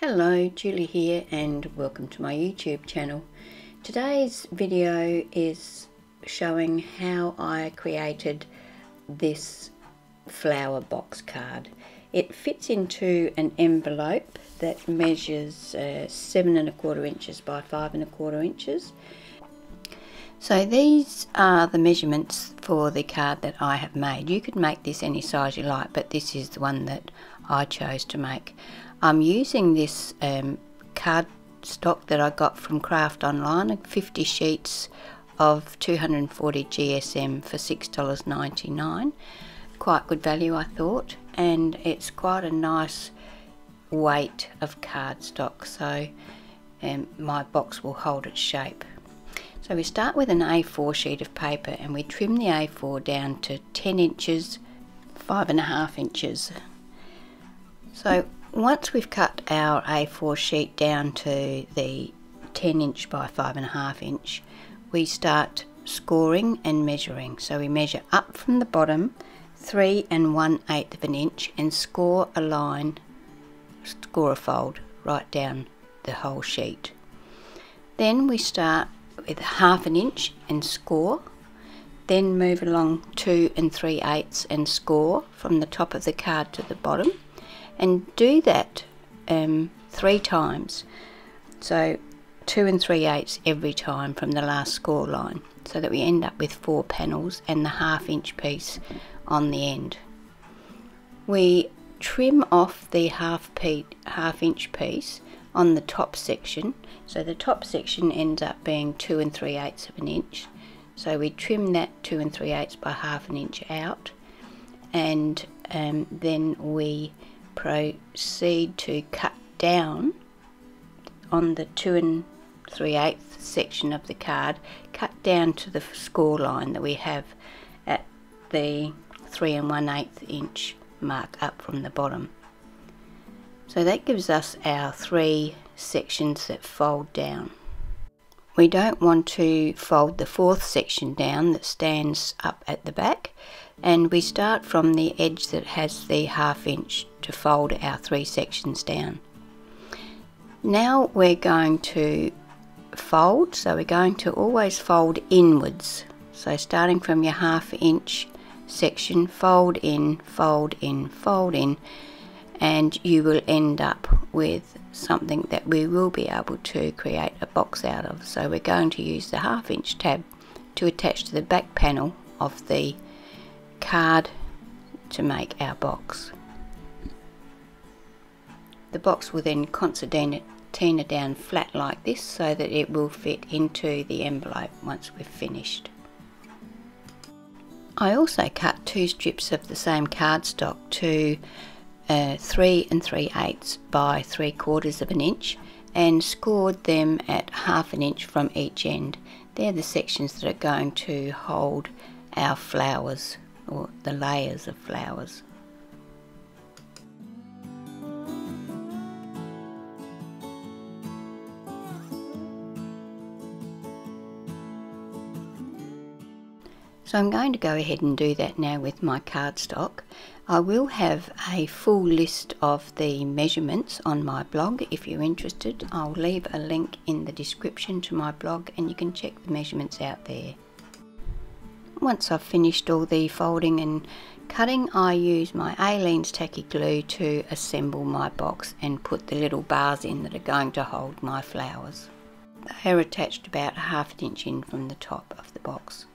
Hello, Julie here and welcome to my YouTube channel. Today's video is showing how I created this flower box card. It fits into an envelope that measures 7¼ inches by 5¼ inches. So these are the measurements for the card that I have made. You could make this any size you like, but this is the one that I chose to make. I'm using this cardstock that I got from Craft Online, 50 sheets of 240 GSM for $6.99. Quite good value, I thought, and it's quite a nice weight of cardstock, so my box will hold its shape. So we start with an A4 sheet of paper and we trim the A4 down to 10 inches, 5½ inches. So once we've cut our A4 sheet down to the 10 inch by 5½ inch, we start scoring and measuring. So we measure up from the bottom 3 1/8 inch and score a line, score a fold right down the whole sheet. Then we start with 1/2 inch and score, then move along 2 3/8 and score from the top of the card to the bottom, and do that 3 times, so 2 3/8 every time from the last score line, so that we end up with 4 panels and the 1/2 inch piece on the end. We trim off the 1/2 inch piece on the top section, so the top section ends up being 2 3/8 inch, so we trim that 2 3/8 by 1/2 inch out, and then we proceed to cut down on the 2 3/8 section of the card, cut down to the score line that we have at the 3 1/8 inch mark up from the bottom. So that gives us our 3 sections that fold down. We don't want to fold the 4th section down that stands up at the back, and we start from the edge that has the 1/2 inch to fold our 3 sections down. Now we're going to fold, so we're going to always fold inwards. So starting from your 1/2 inch section, fold in, fold in, fold in, and you will end up with something that we will be able to create a box out of. So we're going to use the 1/2 inch tab to attach to the back panel of the card to make our box. The box will then concertina down flat like this so that it will fit into the envelope once we've finished. I also cut 2 strips of the same cardstock to 3 3/8 by 3/4 inch and scored them at 1/2 inch from each end. They're the sections that are going to hold our flowers, or the layers of flowers. So I'm going to go ahead and do that now with my cardstock. I will have a full list of the measurements on my blog if you're interested. I'll leave a link in the description to my blog and you can check the measurements out there. Once I've finished all the folding and cutting, I use my Aleene's tacky glue to assemble my box and put the little bars in that are going to hold my flowers. They are attached about 1/2 inch in from the top of the box.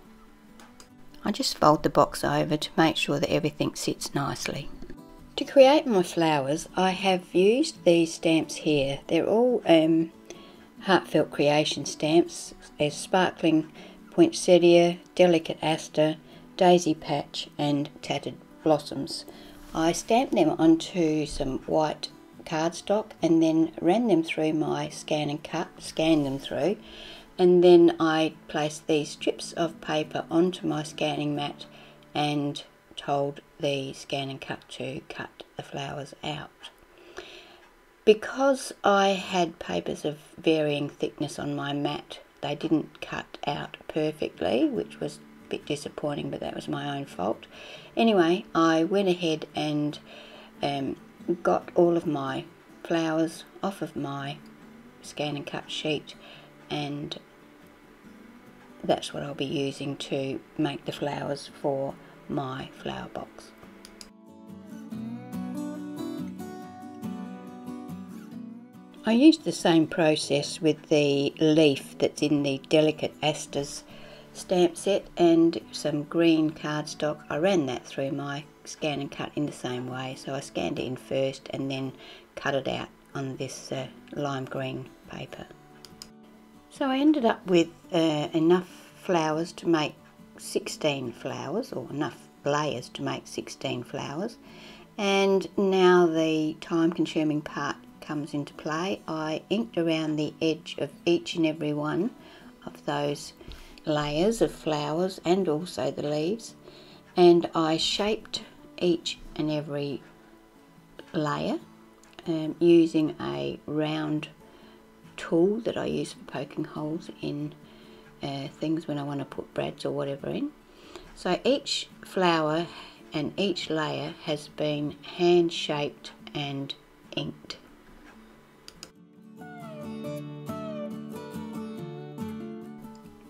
I just fold the box over to make sure that everything sits nicely. To create my flowers, I have used these stamps here. They're all Heartfelt Creations stamps. There's Sparkling Poinsettia, Delicate Aster, Daisy Patch and Tattered Blossoms. I stamped them onto some white cardstock and then ran them through my scanned them through, and then I placed these strips of paper onto my scanning mat and told the scan and cut to cut the flowers out. Because I had papers of varying thickness on my mat, they didn't cut out perfectly, which was a bit disappointing, but that was my own fault. Anyway, I went ahead and got all of my flowers off of my scan and cut sheet, and that's what I'll be using to make the flowers for my flower box. I used the same process with the leaf that's in the Delicate Asters stamp set and some green cardstock. I ran that through my scan and cut in the same way, so I scanned it in first and then cut it out on this lime green paper. So I ended up with enough flowers to make 16 flowers, or enough layers to make 16 flowers, and now the time-consuming part comes into play. I inked around the edge of each and every one of those layers of flowers and also the leaves, and I shaped each and every layer using a round tool that I use for poking holes in things when I want to put brads or whatever in. So each flower and each layer has been hand shaped and inked.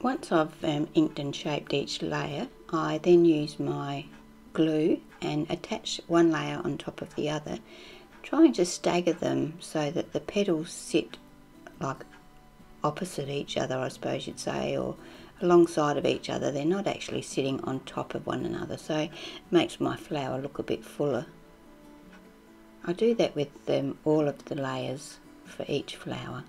Once I've inked and shaped each layer, I then use my glue and attach one layer on top of the other, trying to stagger them so that the petals sit like opposite each other, I suppose you'd say, or alongside of each other. They're not actually sitting on top of one another, so it makes my flower look a bit fuller. I do that with all of the layers for each flower.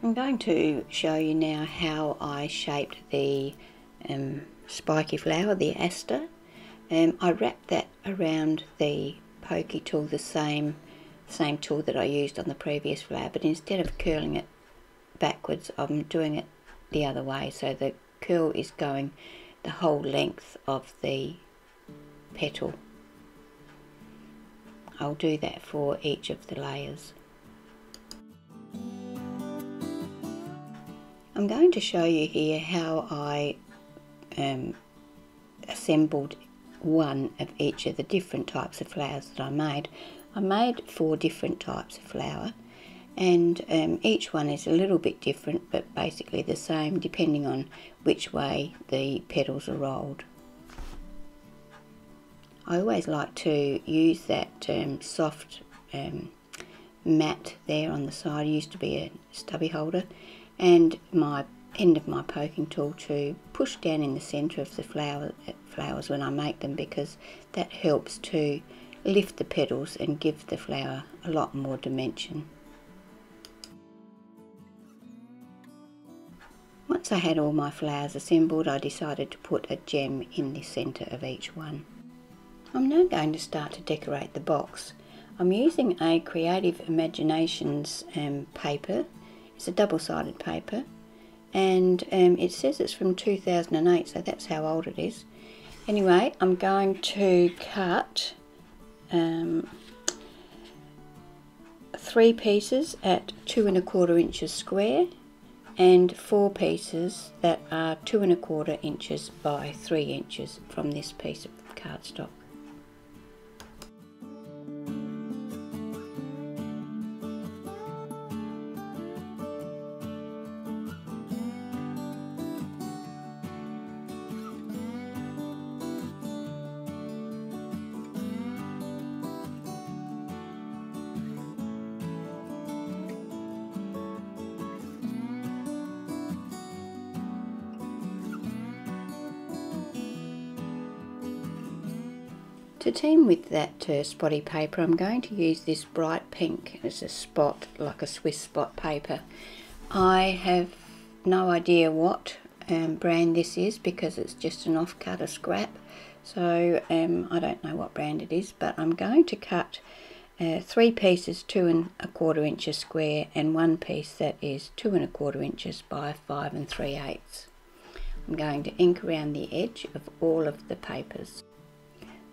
I'm going to show you now how I shaped the spiky flower, the aster. I wrapped that around the pokey tool, the same tool that I used on the previous flower, but instead of curling it backwards, I'm doing it the other way, so the curl is going the whole length of the petal. I'll do that for each of the layers. I'm going to show you here how I assembled one of each of the different types of flowers that I made. I made 4 different types of flower, and each one is a little bit different but basically the same depending on which way the petals are rolled. I always like to use that soft mat there on the side. It used to be a stubby holder, and my end of my poking tool to push down in the centre of the flowers when I make them, because that helps to lift the petals and give the flower a lot more dimension. Once I had all my flowers assembled, I decided to put a gem in the centre of each one. I'm now going to start to decorate the box. I'm using a Creative Imaginations paper. It's a double-sided paper, and it says it's from 2008, so that's how old it is. Anyway, I'm going to cut 3 pieces at 2 1/4 inches square and 4 pieces that are 2 1/4 inches by 3 inches from this piece of cardstock. To team with that spotty paper, I'm going to use this bright pink. It's a spot, like a Swiss spot paper. I have no idea what brand this is because it's just an off-cut, a scrap. So I don't know what brand it is, but I'm going to cut 3 pieces 2 1/4 inches square and 1 piece that is 2 1/4 inches by 5 3/8. I'm going to ink around the edge of all of the papers.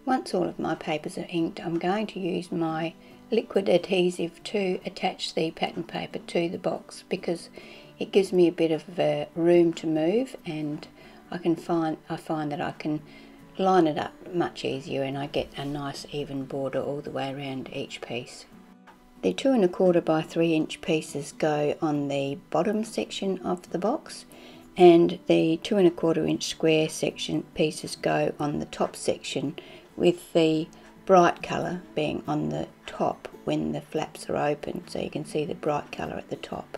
Once all of my papers are inked, I'm going to use my liquid adhesive to attach the pattern paper to the box, because it gives me a bit of room to move, and I find that I can line it up much easier, and I get a nice even border all the way around each piece. The 2 1/4 by 3 inch pieces go on the bottom section of the box, and the 2 1/4 inch square section pieces go on the top section, with the bright colour being on the top when the flaps are open, so you can see the bright colour at the top.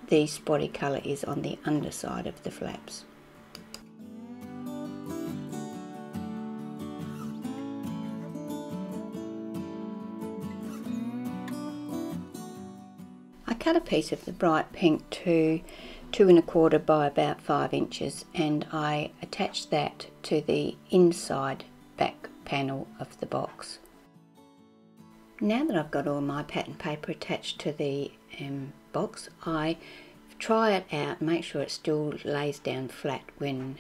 The spotty colour is on the underside of the flaps. I cut a piece of the bright pink to 2 1/4 by about 5 inches, and I attached that to the inside back panel of the box. Now that I've got all my pattern paper attached to the box, I try it out and make sure it still lays down flat when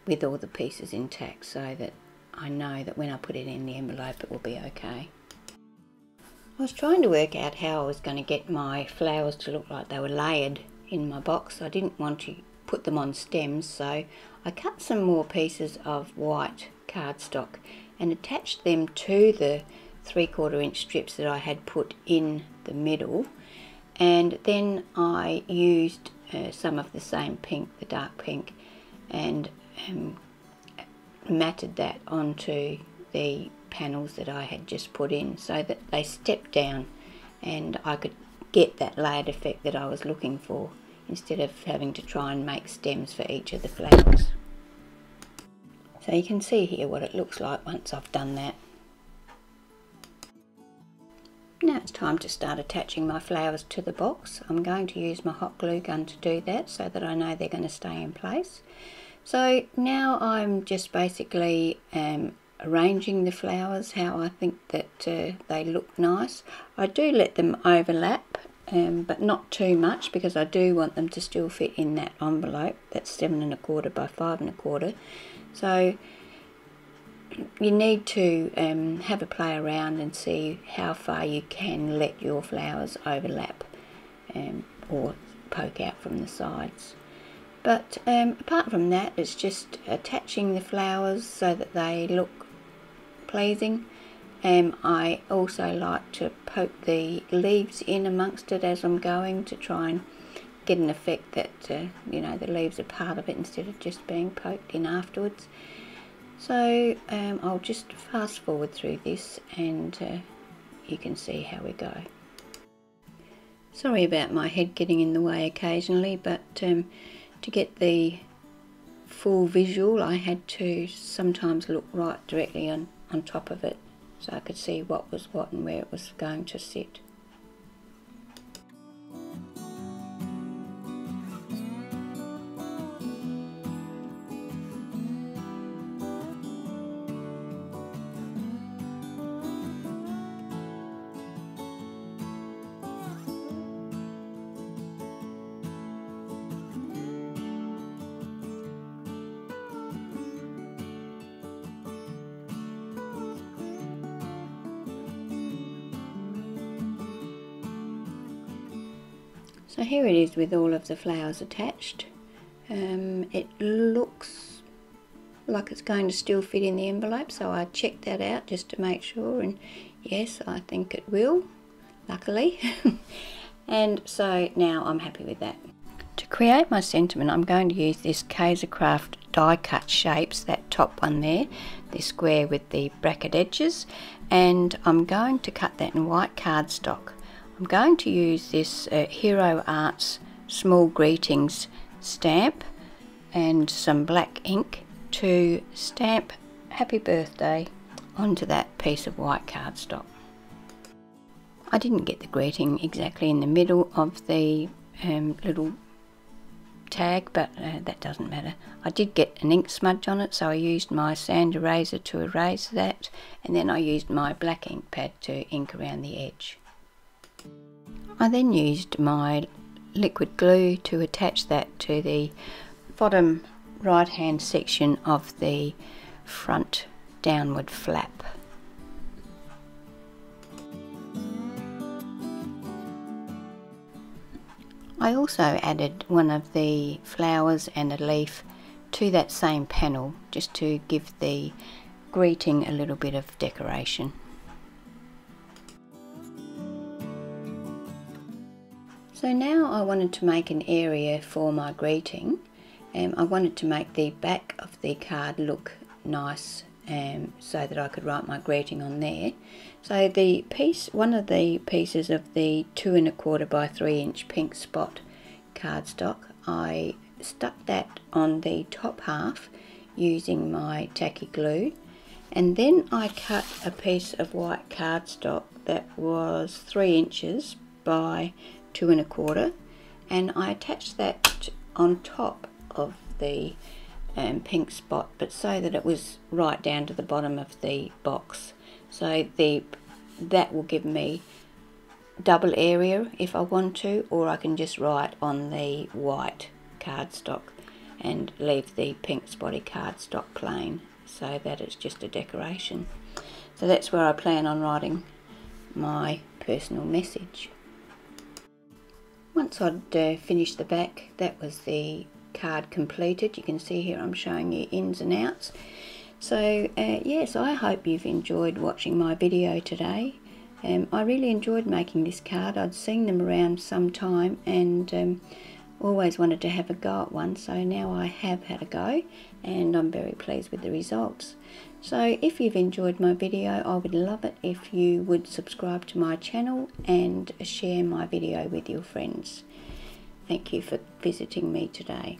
with all the pieces intact, so that I know that when I put it in the envelope it will be okay. I was trying to work out how I was going to get my flowers to look like they were layered in my box. I didn't want to put them on stems, so I cut some more pieces of white cardstock and attached them to the 3/4 inch strips that I had put in the middle, and then I used some of the same pink, the dark pink, and matted that onto the panels that I had just put in, so that they stepped down and I could get that layered effect that I was looking for, instead of having to try and make stems for each of the flowers. So you can see here what it looks like once I've done that. Now it's time to start attaching my flowers to the box. I'm going to use my hot glue gun to do that, so that I know they're going to stay in place. So now I'm just basically arranging the flowers how I think that they look nice. I do let them overlap, but not too much, because I do want them to still fit in that envelope. That's 7 1/4 by 5 1/4. So you need to have a play around and see how far you can let your flowers overlap or poke out from the sides. But apart from that, it's just attaching the flowers so that they look pleasing. I also like to poke the leaves in amongst it as I'm going, to try and get an effect that you know, the leaves are part of it instead of just being poked in afterwards. So I'll just fast forward through this, and you can see how we go. Sorry about my head getting in the way occasionally, but to get the full visual I had to sometimes look right directly on top of it, so I could see what was what and where it was going to sit. So here it is with all of the flowers attached. It looks like it's going to still fit in the envelope, so I checked that out just to make sure, and yes, I think it will, luckily. And so now I'm happy with that. To create my sentiment, I'm going to use this Kaisercraft die cut shapes, that top one there, the square with the bracket edges, and I'm going to cut that in white cardstock. I'm going to use this Hero Arts Small Greetings stamp and some black ink to stamp Happy Birthday onto that piece of white cardstock. I didn't get the greeting exactly in the middle of the little tag, but that doesn't matter. I did get an ink smudge on it, so I used my sand eraser to erase that, and then I used my black ink pad to ink around the edge. I then used my liquid glue to attach that to the bottom right hand section of the front downward flap. I also added one of the flowers and a leaf to that same panel, just to give the greeting a little bit of decoration. So now I wanted to make an area for my greeting. I wanted to make the back of the card look nice, so that I could write my greeting on there. So the piece, one of the pieces of the 2 1/4 by 3 inch pink spot cardstock, I stuck that on the top half using my tacky glue, and then I cut a piece of white cardstock that was 3 inches by 2 1/4, and I attached that on top of the pink spot, but so that it was right down to the bottom of the box. So that will give me double area if I want to, or I can just write on the white cardstock and leave the pink spotty cardstock plain, so that it's just a decoration. So that's where I plan on writing my personal message. Once I'd finished the back, that was the card completed. You can see here I'm showing you ins and outs. So yes, I hope you've enjoyed watching my video today. I really enjoyed making this card. I'd seen them around some time and always wanted to have a go at one, so now I have had a go and I'm very pleased with the results. So if you've enjoyed my video, I would love it if you would subscribe to my channel and share my video with your friends. Thank you for visiting me today.